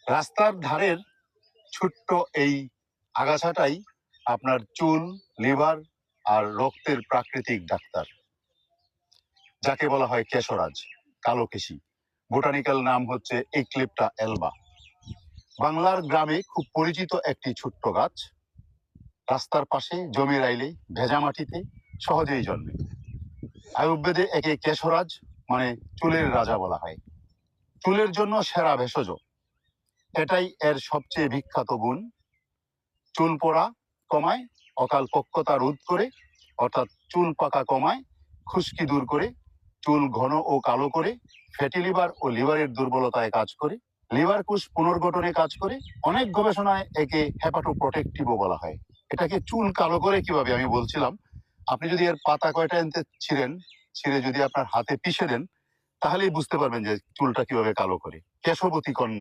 রাস্তার ধারের ছোট্ট এই আগাছাটাই আপনার চুল, লিভার আর রক্তের প্রাকৃতিক ডাক্তার, যাকে বলা হয় কেশরাজ, কালো কেশি। বোটানিক্যাল নাম হচ্ছে ইক্লিপ্টা এলবা। বাংলার গ্রামে খুব পরিচিত একটি ছোট্ট গাছ। রাস্তার পাশে জমির আইলে ভেজা মাটিতে সহজেই জন্মে। আয়ুর্বেদে একে কেশরাজ মানে চুলের রাজা বলা হয়। চুলের জন্য সেরা ভেষজ, এটাই এর সবচেয়ে বিখ্যাত গুণ। চুল পড়া কমায়, অকাল পক্কতা রোধ করে, অর্থাৎ চুল পাকা কমায়, খুশকি দূর করে, চুল ঘন ও কালো করে, ফ্যাটি লিভার ও লিভারের দুর্বলতায় কাজ করে, লিভার কোষ পুনর্গঠনে কাজ করে। অনেক গবেষণায় একে হেপাটোপ্রোটেক্টিভও বলা হয়। এটাকে চুল কালো করে কিভাবে আমি বলছিলাম, আপনি যদি এর পাতা কয়টা এনতে ছিঁড়ে যদি আপনার হাতে পিষে দেন, তাহলেই বুঝতে পারবেন যে চুলটা কিভাবে কালো করে। কেশবতী কন্যা